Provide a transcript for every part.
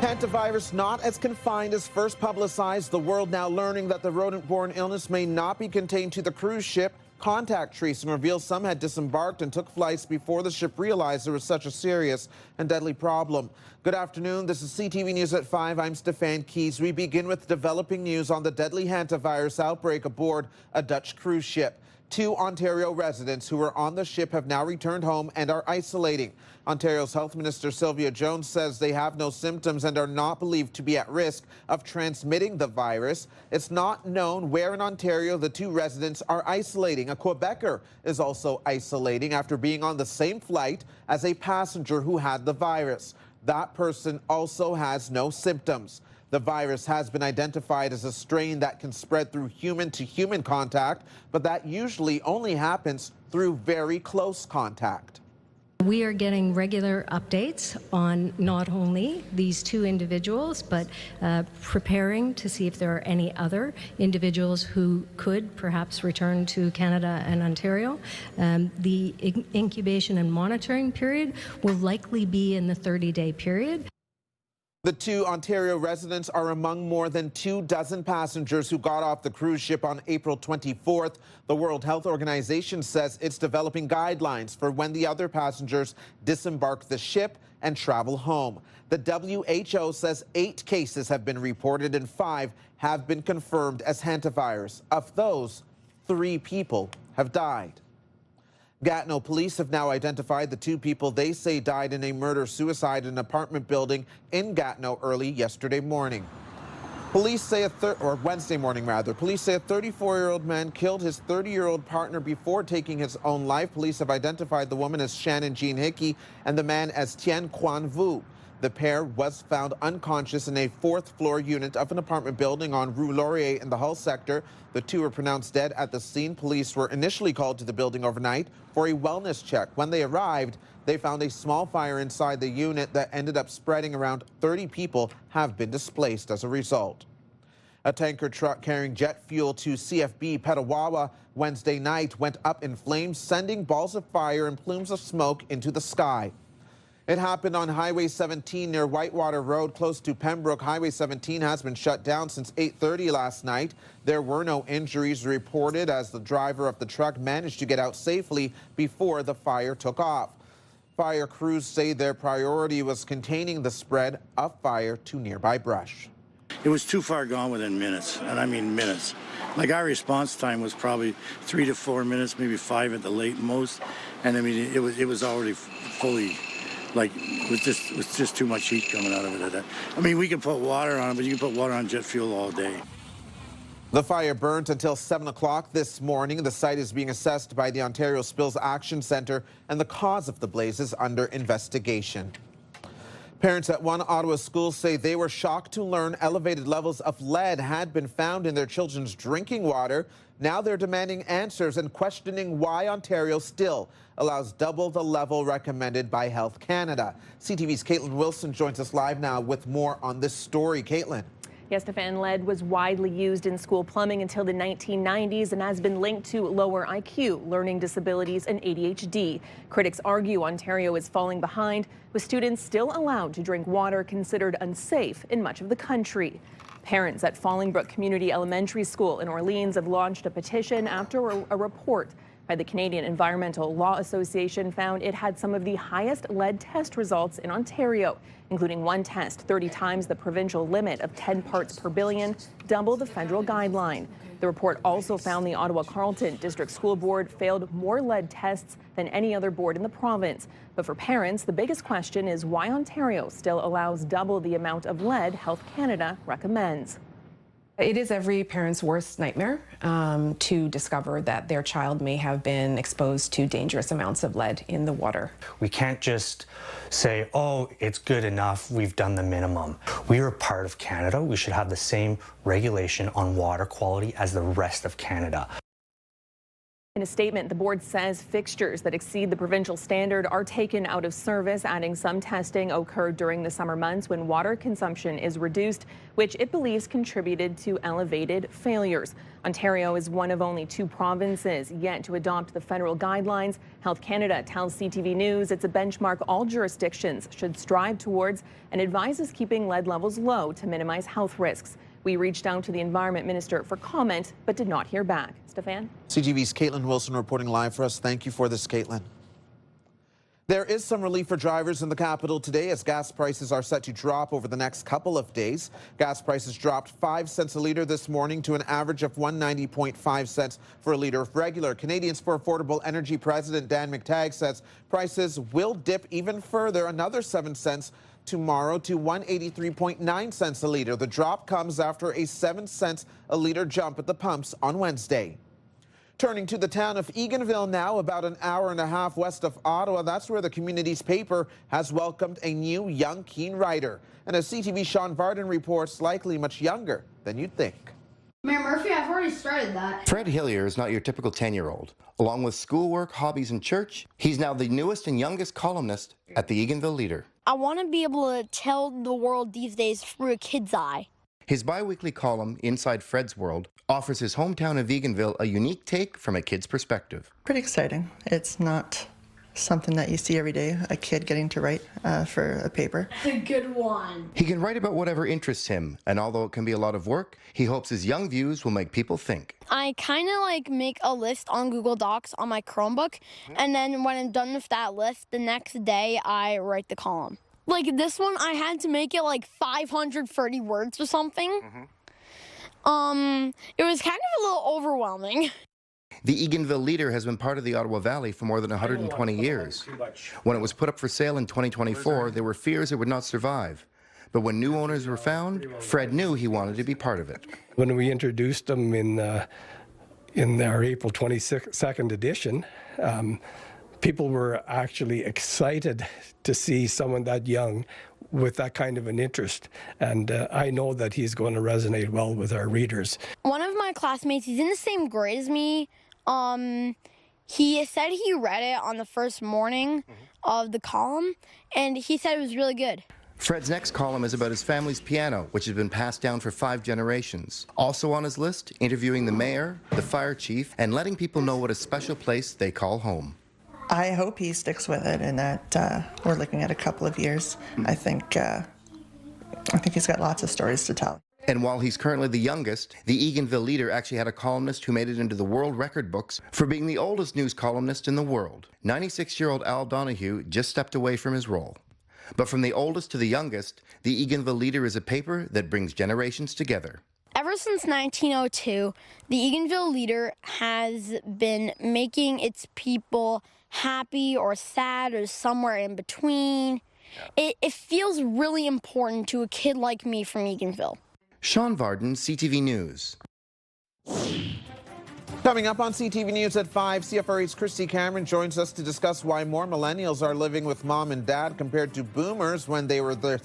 Hantavirus not as confined as first publicized. The world now learning that the rodent-borne illness may not be contained to the cruise ship. Contact tracing reveals some had disembarked and took flights before the ship realized there was such a serious and deadly problem. Good afternoon. This is CTV News at 5. I'm Stefan Keys. We begin with developing news on the deadly hantavirus outbreak aboard a Dutch cruise ship. 2 Ontario residents who were on the ship have now returned home and are isolating. Ontario's Health Minister Sylvia Jones says they have no symptoms and are not believed to be at risk of transmitting the virus. It's not known where in Ontario the 2 residents are isolating. A Quebecer is also isolating after being on the same flight as a passenger who had the virus. That person also has no symptoms. The virus has been identified as a strain that can spread through human-to-human contact, but that usually only happens through very close contact. We are getting regular updates on not only these 2 individuals, but preparing to see if there are any other individuals who could perhaps return to Canada and Ontario. The incubation and monitoring period will likely be in the 30-day period. The 2 Ontario residents are among more than 24 passengers who got off the cruise ship on April 24th. The World Health Organization says it's developing guidelines for when the other passengers disembark the ship and travel home. The WHO says 8 cases have been reported and 5 have been confirmed as hantavirus. Of those, 3 people have died. Gatineau police have now identified the 2 people they say died in a murder-suicide in an apartment building in Gatineau early yesterday morning. Police say Wednesday morning rather. Police say a 34-year-old man killed his 30-year-old partner before taking his own life. Police have identified the woman as Shannon Jean Hickey and the man as Tien Quan Vu. The pair was found unconscious in a 4th-floor unit of an apartment building on Rue Laurier in the Hull sector. The 2 were pronounced dead at the scene. Police were initially called to the building overnight for a wellness check. When they arrived, they found a small fire inside the unit that ended up spreading. Around 30 people have been displaced as a result. A tanker truck carrying jet fuel to CFB Petawawa Wednesday night went up in flames, sending balls of fire and plumes of smoke into the sky. It happened on Highway 17 near Whitewater Road, close to Pembroke. Highway 17 has been shut down since 8:30 last night. There were no injuries reported as the driver of the truck managed to get out safely before the fire took off. Fire crews say their priority was containing the spread of fire to nearby brush. It was too far gone within minutes, and I mean minutes. Like, our response time was probably 3 to 4 minutes, maybe 5 at the late most, and I mean it was already fully. Like, it was just too much heat coming out of it. I mean, we can put water on it, but you can put water on jet fuel all day. The fire burned until 7 o'clock this morning. The site is being assessed by the Ontario Spills Action Centre, and the cause of the blaze is under investigation. Parents at one Ottawa school say they were shocked to learn elevated levels of lead had been found in their children's drinking water. Now they're demanding answers and questioning why Ontario still allows double the level recommended by Health Canada. CTV's Katelyn Wilson joins us live now with more on this story. Katelyn. Yes, Stefan, lead was widely used in school plumbing until the 1990s and has been linked to lower IQ, learning disabilities, and ADHD. Critics argue Ontario is falling behind, with students still allowed to drink water considered unsafe in much of the country. Parents at Fallingbrook Community Elementary School in Orleans have launched a petition after a report by the Canadian Environmental Law Association found it had some of the highest lead test results in Ontario, including one test 30 times the provincial limit of 10 parts per billion, double the federal guideline. The report also found the Ottawa-Carleton District School Board failed more lead tests than any other board in the province. But for parents, the biggest question is why Ontario still allows double the amount of lead Health Canada recommends. It is every parent's worst nightmare to discover that their child may have been exposed to dangerous amounts of lead in the water. We can't just say, oh, it's good enough, we've done the minimum. We are a part of Canada. We should have the same regulation on water quality as the rest of Canada. In a statement, the board says fixtures that exceed the provincial standard are taken out of service, adding some testing occurred during the summer months when water consumption is reduced, which it believes contributed to elevated failures. Ontario is one of only 2 provinces yet to adopt the federal guidelines. Health Canada tells CTV News it's a benchmark all jurisdictions should strive towards and advises keeping lead levels low to minimize health risks. We reached out to the Environment Minister for comment, but did not hear back. Stefan? CTV's Katelyn Wilson reporting live for us. Thank you for this, Katelyn. There is some relief for drivers in the capital today as gas prices are set to drop over the next couple of days. Gas prices dropped 5 cents a litre this morning to an average of 190.5 cents for a litre of regular. Canadians for Affordable Energy President Dan McTagg says prices will dip even further, another 7 cents tomorrow to 183.9 cents a litre. The drop comes after a 7 cents a litre jump at the pumps on Wednesday. Turning to the town of Eganville now, about an hour and a half west of Ottawa. That's where the community's paper has welcomed a new young keen writer. And as CTV Sean Varden reports, likely much younger than you'd think. Mayor Murphy, I've already started that. Fred Hillier is not your typical 10-year-old. Along with schoolwork, hobbies, and church, he's now the newest and youngest columnist at the Eganville Leader. I want to be able to tell the world these days through a kid's eye. His bi-weekly column, Inside Fred's World, offers his hometown of Eganville a unique take from a kid's perspective. Pretty exciting. It's not something that you see every day, a kid getting to write for a paper. That's a good one. He can write about whatever interests him, and although it can be a lot of work, he hopes his young views will make people think. I kind of make a list on Google Docs on my Chromebook, and then when I'm done with that list, the next day I write the column. Like this one, I had to make it 530 words or something. It was kind of a little overwhelming. The Eganville Leader has been part of the Ottawa Valley for more than 120 years. When it was put up for sale in 2024, there were fears it would not survive. But when new owners were found, Fred knew he wanted to be part of it. When we introduced them in our April 22nd edition, people were actually excited to see someone that young with that kind of an interest. And I know that he's going to resonate well with our readers. One of my classmates, he's in the same grade as me. He said he read it on the first morning of the column, and he said it was really good. Fred's next column is about his family's piano, which has been passed down for 5 generations. Also on his list, interviewing the mayor, the fire chief, and letting people know what a special place they call home. I hope he sticks with it and that we're looking at a couple of years. I think he's got lots of stories to tell. And while he's currently the youngest, the Eganville Leader actually had a columnist who made it into the world record books for being the oldest news columnist in the world. 96-year-old Al Donahue just stepped away from his role. But from the oldest to the youngest, the Eganville Leader is a paper that brings generations together. Ever since 1902, the Eganville Leader has been making its people happy or sad or somewhere in between. It feels really important to a kid like me from Eganville. Sean Varden, CTV News. Coming up on CTV News at 5, CFRA's Christy Cameron joins us to discuss why more millennials are living with mom and dad compared to boomers when they were the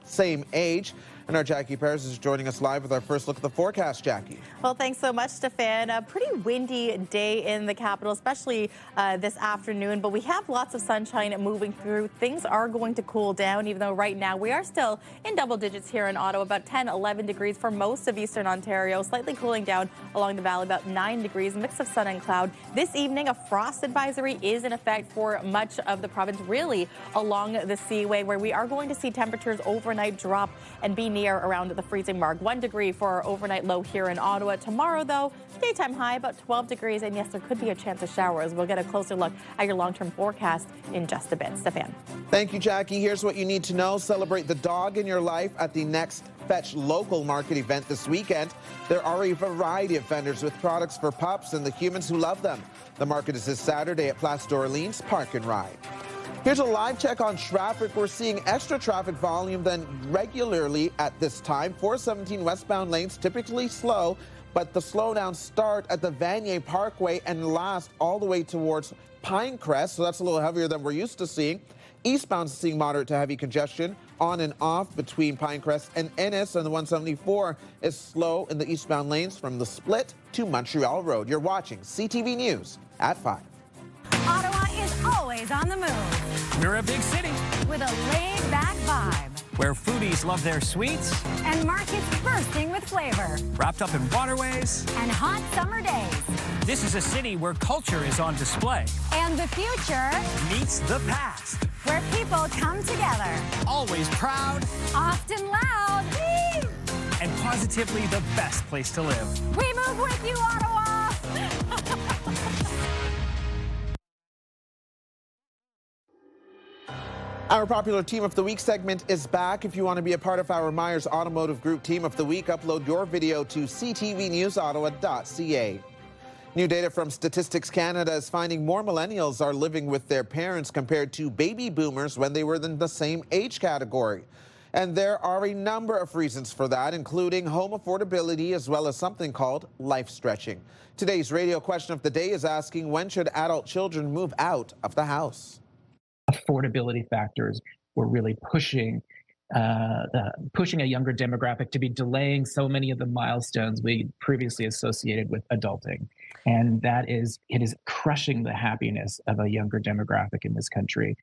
same age. And our Jackie Paris is joining us live with our first look at the forecast. Jackie. Well, thanks so much, Stefan. A pretty windy day in the capital, especially this afternoon, but we have lots of sunshine moving through. Things are going to cool down, even though right now we are still in double digits here in Ottawa, about 10, 11 degrees for most of eastern Ontario, slightly cooling down along the valley, about 9 degrees, mix of sun and cloud. This evening, a frost advisory is in effect for much of the province, really along the seaway, where we are going to see temperatures overnight drop and be near around the freezing mark. 1 degree for our overnight low here in Ottawa. Tomorrow, though, daytime high about 12 degrees. And yes, there could be a chance of showers. We'll get a closer look at your long-term forecast in just a bit. Stefan. Thank you, Jackie. Here's what you need to know. Celebrate the dog in your life at the next Fetch Local Market event this weekend. There are a variety of vendors with products for pups and the humans who love them. The market is this Saturday at Place d'Orleans Park and Ride. Here's a live check on traffic. We're seeing extra traffic volume than regularly at this time. 417 westbound lanes typically slow, but the slowdowns start at the Vanier Parkway and last all the way towards Pinecrest, so that's a little heavier than we're used to seeing. Eastbound seeing moderate to heavy congestion on and off between Pinecrest and Ennis, and the 174 is slow in the eastbound lanes from the Split to Montreal Road. You're watching CTV News at 5. Ottawa is always on the move. We're a big city with a laid-back vibe. Where foodies love their sweets. And markets bursting with flavor. Wrapped up in waterways. And hot summer days. This is a city where culture is on display. And the future meets the past. Where people come together. Always proud. Often loud. Whee! And positively the best place to live. We move with you, Ottawa! Our popular Team of the Week segment is back. If you want to be a part of our Myers Automotive Group Team of the Week, upload your video to ctvnewsottawa.ca. New data from Statistics Canada is finding more millennials are living with their parents compared to baby boomers when they were in the same age category. And there are a number of reasons for that, including home affordability as well as something called life stretching. Today's radio question of the day is asking, when should adult children move out of the house? Affordability factors were really pushing a younger demographic to be delaying so many of the milestones we previously associated with adulting. And it is crushing the happiness of a younger demographic in this country.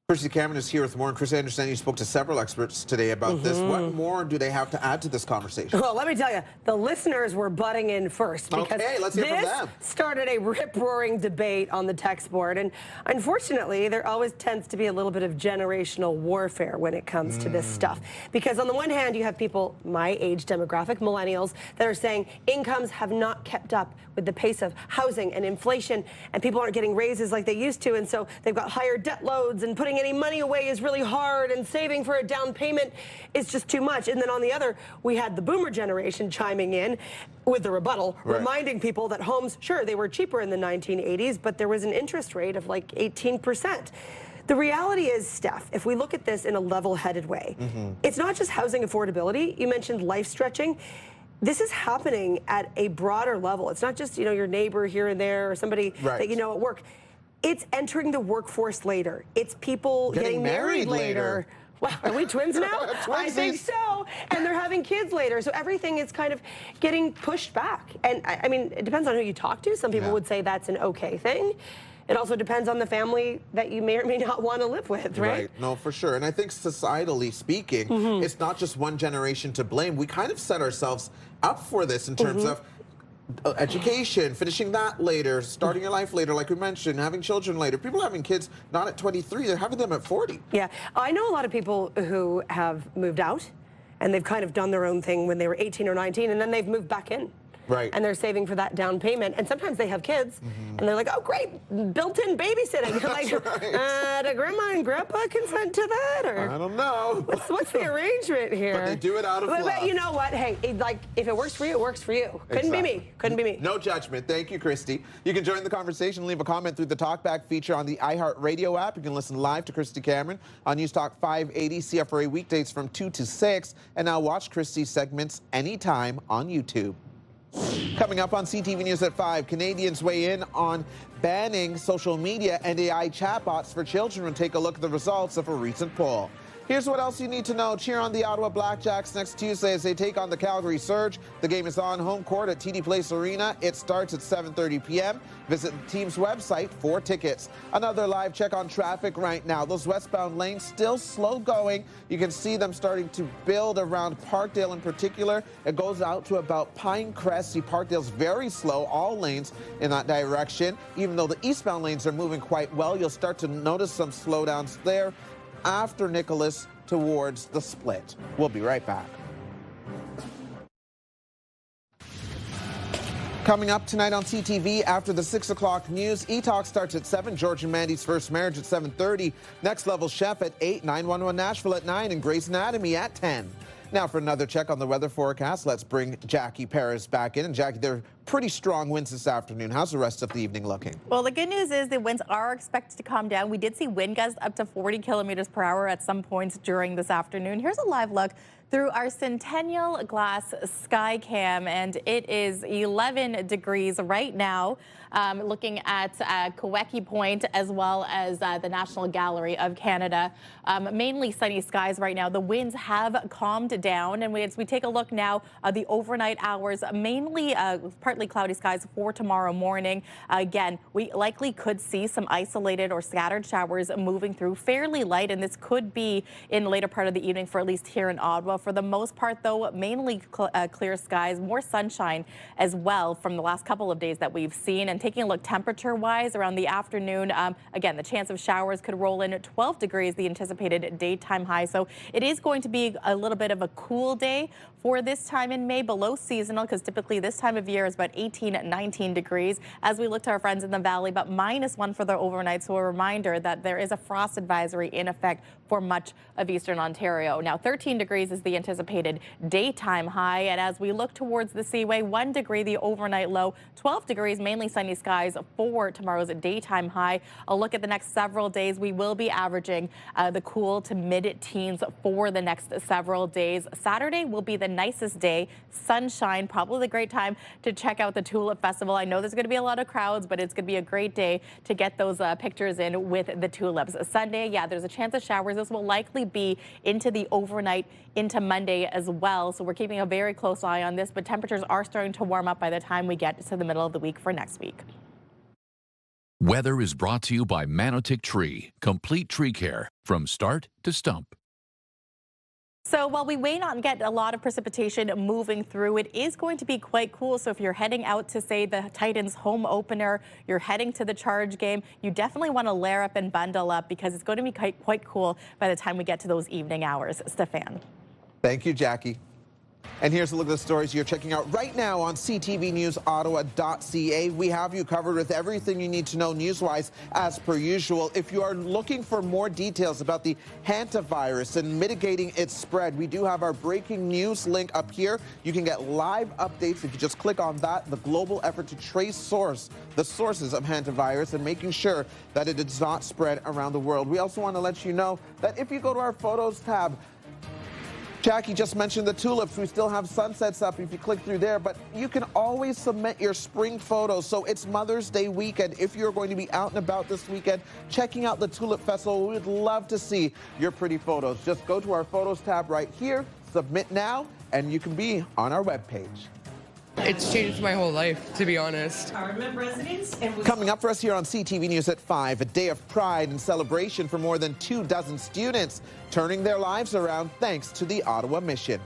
Christy Cameron is here with more. And Chris, I understand you spoke to several experts today about this. What more do they have to add to this conversation? Well, let me tell you, the listeners were butting in first because let's hear from them. Started a rip-roaring debate on the text board. And unfortunately, there always tends to be a little bit of generational warfare when it comes to this stuff. Because on the one hand, you have people, my age demographic, millennials, that are saying incomes have not kept up with the pace of housing and inflation, and people aren't getting raises like they used to, and so they've got higher debt loads, and putting any money away is really hard, and saving for a down payment is just too much. And then on the other, we had the boomer generation chiming in with the rebuttal, reminding people that homes, sure, they were cheaper in the 1980s, but there was an interest rate of like 18%. The reality is, Steph, if we look at this in a level-headed way, it's not just housing affordability. You mentioned life stretching. This is happening at a broader level. It's not just, your neighbor here and there or somebody that you know at work. It's entering the workforce later. It's people getting married later. Wow, are we twins now? I think so. And they're having kids later. So everything is kind of getting pushed back. And I mean, it depends on who you talk to. Some people would say that's an okay thing. It also depends on the family that you may or may not want to live with, right? No, for sure. And I think societally speaking, it's not just one generation to blame. We kind of set ourselves up for this in terms of education, finishing that later, starting your life later, like we mentioned, having children later. People having kids not at 23, they're having them at 40. Yeah, I know a lot of people who have moved out and they've kind of done their own thing when they were 18 or 19, and then they've moved back in. Right. And they're saving for that down payment. And sometimes they have kids, and they're like, oh, great, built-in babysitting. You're like, do grandma and grandpa consent to that? Or I don't know. What's the arrangement here? But they do it out of love. But you know what? Hey, if it works for you, it works for you. Couldn't be me. Couldn't be me. No judgment. Thank you, Christy. You can join the conversation, leave a comment through the Talkback feature on the iHeartRadio app. You can listen live to Christy Cameron on News Talk 580 CFRA weekdays from 2 to 6. And now watch Christy's segments anytime on YouTube. Coming up on CTV News at 5, Canadians weigh in on banning social media and AI chatbots for children, and take a look at the results of a recent poll. Here's what else you need to know. Cheer on the Ottawa Blackjacks next Tuesday as they take on the Calgary Surge. The game is on home court at TD Place Arena. It starts at 7:30 p.m. Visit the team's website for tickets. Another live check on traffic right now. Those westbound lanes still slow going. You can see them starting to build around Parkdale in particular. It goes out to about Pinecrest. See, Parkdale's very slow, all lanes in that direction. Even though the eastbound lanes are moving quite well, you'll start to notice some slowdowns there after Nicholas towards the Split. We'll be right back. Coming up tonight on CTV after the 6 o'clock news, E-Talk starts at 7, George and Mandy's First Marriage at 7:30, Next Level Chef at 8, 911 Nashville at 9, and Grey's Anatomy at 10. Now for another check on the weather forecast, let's bring Jackie Perez back in. And Jackie, they're pretty strong winds this afternoon. How's the rest of the evening looking? Well, the good news is the winds are expected to calm down. We did see wind gusts up to 40 kilometers per hour at some points during this afternoon. Here's a live look through our Centennial Glass Sky Cam, and it is 11 degrees right now. Looking at Quebec Point as well as the National Gallery of Canada. Mainly sunny skies right now. The winds have calmed down, and as we take a look now, the overnight hours, mainly partly cloudy skies for tomorrow morning. Again, we likely could see some isolated or scattered showers moving through, fairly light, and this could be in the later part of the evening for at least here in Ottawa. For the most part, though, mainly clear skies, more sunshine as well from the last couple of days that we've seen. And taking a look temperature-wise around the afternoon, again, the chance of showers could roll in at 12 degrees, the anticipated daytime high. So it is going to be a little bit of a cool day for this time in May, below seasonal, because typically this time of year is about 18 and 19 degrees. As we look to our friends in the valley, but -1 for the overnight. So a reminder that there is a frost advisory in effect for much of eastern Ontario. Now 13 degrees is the anticipated daytime high. And as we look towards the Seaway, 1 degree the overnight low, 12 degrees, mainly sunny skies for tomorrow's daytime high. A look at the next several days, we will be averaging the cool to mid-teens for the next several days. Saturday will be the nicest day, sunshine, probably a great time to check out the Tulip Festival. I know there's going to be a lot of crowds, but it's going to be a great day to get those pictures in with the tulips. Sunday, yeah, there's a chance of showers. This will likely be into the overnight into Monday as well. So we're keeping a very close eye on this, but temperatures are starting to warm up by the time we get to the middle of the week for next week. Weather is brought to you by Manotick Tree, complete tree care from start to stump. So while we may not get a lot of precipitation moving through, it is going to be quite cool. So if you're heading out to, say, the Titans home opener, you're heading to the Charge game, you definitely want to layer up and bundle up because it's going to be quite cool by the time we get to those evening hours. Stefan. Thank you, Jackie. And here's a look at the stories you're checking out right now on ctvnewsottawa.ca. We have you covered with everything you need to know news-wise as per usual. If you are looking for more details about the Hantavirus and mitigating its spread, we do have our breaking news link up here. You can get live updates if you just click on that. The global effort to trace the sources of Hantavirus and making sure that it does not spread around the world. We also want to let you know that if you go to our Photos tab, Jackie just mentioned the tulips. We still have sunsets up if you click through there, but you can always submit your spring photos. So it's Mother's Day weekend. If you're going to be out and about this weekend, checking out the Tulip Festival, we would love to see your pretty photos. Just go to our Photos tab right here, submit now, and you can be on our webpage. It's changed my whole life, to be honest. Coming up for us here on CTV News at 5, a day of pride and celebration for more than 24 students, turning their lives around thanks to the Ottawa Mission.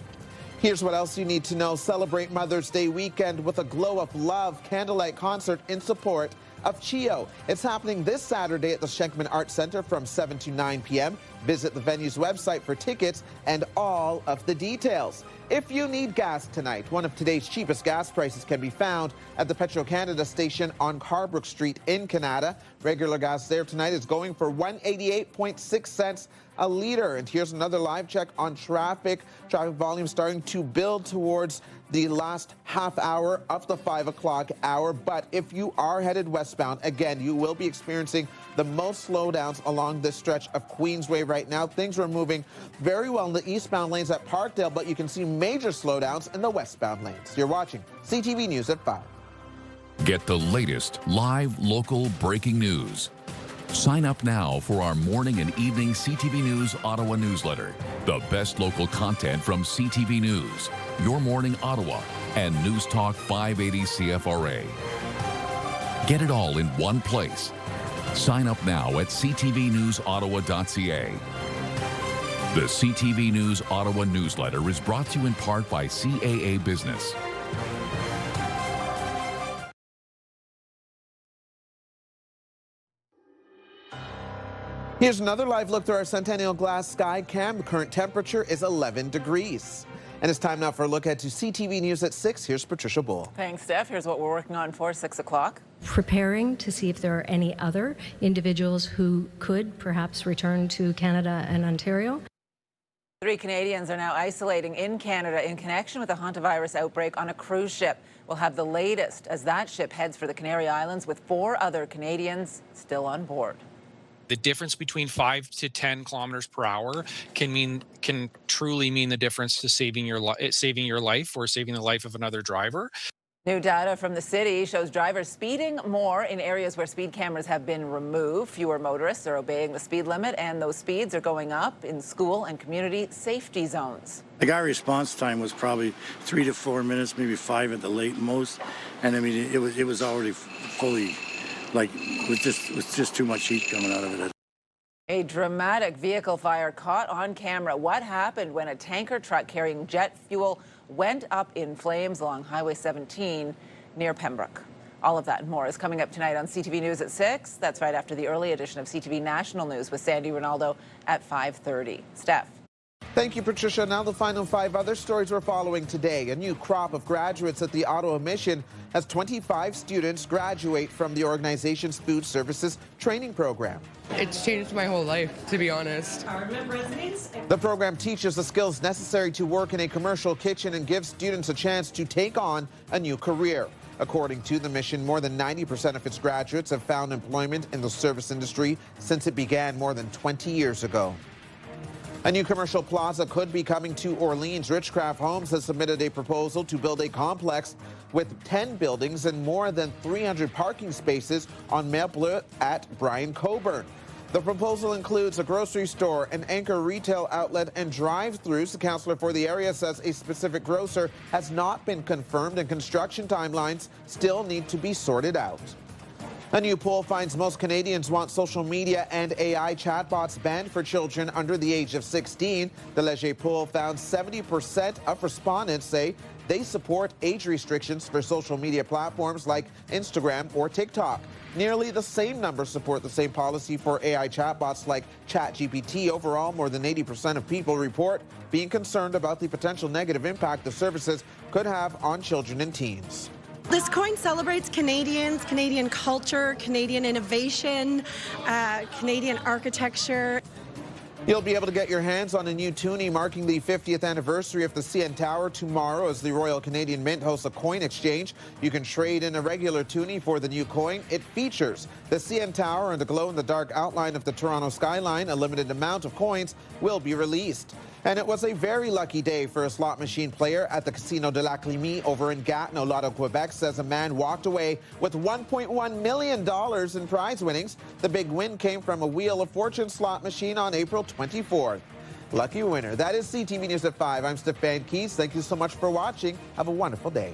Here's what else you need to know. Celebrate Mother's Day weekend with a Glow of Love candlelight concert in support of CHEO. It's happening this Saturday at the Schenkman Arts Centre from 7 to 9 p.m. Visit the venue's website for tickets and all of the details. If you need gas tonight, one of today's cheapest gas prices can be found at the Petro-Canada station on Pembroke Street in Canada. Regular gas there tonight is going for 188.6 cents a litre. And here's another live check on traffic. Traffic volume starting to build towards the last half hour of the 5 o'clock hour. But if you are headed westbound, again, you will be experiencing the most slowdowns along this stretch of Queensway right now. Things are moving very well in the eastbound lanes at Parkdale, but you can see major slowdowns in the westbound lanes. You're watching CTV News at 5. Get the latest live local breaking news. Sign up now for our morning and evening CTV News Ottawa newsletter. The best local content from CTV News, Your Morning Ottawa, and News Talk 580 CFRA. Get it all in one place. Sign up now at ctvnewsottawa.ca. The CTV News Ottawa newsletter is brought to you in part by CAA Business. Here's another live look through our Centennial Glass Sky Cam. The current temperature is 11 degrees. And it's time now for a look ahead to CTV News at 6. Here's Patricia Bull. Thanks, Steph. Here's what we're working on for 6 o'clock. Preparing to see if there are any other individuals who could perhaps return to Canada and Ontario. 3 Canadians are now isolating in Canada in connection with the Hantavirus outbreak on a cruise ship. We'll have the latest as that ship heads for the Canary Islands with 4 other Canadians still on board. The difference between 5 to 10 kilometers per hour can truly mean the difference to saving your life or saving the life of another driver. New data from the city shows drivers speeding more in areas where speed cameras have been removed. Fewer motorists are obeying the speed limit, and those speeds are going up in school and community safety zones. Like our response time was probably 3 to 4 minutes, maybe 5 at the late most, and I mean it was already fully, like, it was just too much heat coming out of it. A dramatic vehicle fire caught on camera. What happened when a tanker truck carrying jet fuel went up in flames along Highway 17 near Pembroke? All of that and more is coming up tonight on CTV News at 6. That's right after the early edition of CTV National News with Sandy Ronaldo at 5:30. Steph. Thank you, Patricia. Now the final 5 other stories we're following today. A new crop of graduates at the Ottawa Mission has 25 students graduate from the organization's food services training program. It's changed my whole life, to be honest. The program teaches the skills necessary to work in a commercial kitchen and gives students a chance to take on a new career. According to the Mission, more than 90% of its graduates have found employment in the service industry since it began more than 20 years ago. A new commercial plaza could be coming to Orleans. Richcraft Homes has submitted a proposal to build a complex with 10 buildings and more than 300 parking spaces on Mer Bleu at Brian Coburn. The proposal includes a grocery store, an anchor retail outlet, and drive-thrus. The councillor for the area says a specific grocer has not been confirmed and construction timelines still need to be sorted out. A new poll finds most Canadians want social media and AI chatbots banned for children under the age of 16. The Leger poll found 70% of respondents say they support age restrictions for social media platforms like Instagram or TikTok. Nearly the same number support the same policy for AI chatbots like ChatGPT. Overall, more than 80% of people report being concerned about the potential negative impact the services could have on children and teens. This coin celebrates Canadians, Canadian culture, Canadian innovation, Canadian architecture. You'll be able to get your hands on a new toonie marking the 50th anniversary of the CN Tower tomorrow as the Royal Canadian Mint hosts a coin exchange. You can trade in a regular toonie for the new coin. It features the CN Tower and a glow-in-the-dark outline of the Toronto skyline. A limited amount of coins will be released. And it was a very lucky day for a slot machine player at the Casino de la Climie over in Gatineau. Lotto Quebec says a man walked away with $1.1 million in prize winnings. The big win came from a Wheel of Fortune slot machine on April 24th. Lucky winner. That is CTV News at 5. I'm Stefan Keys. Thank you so much for watching. Have a wonderful day.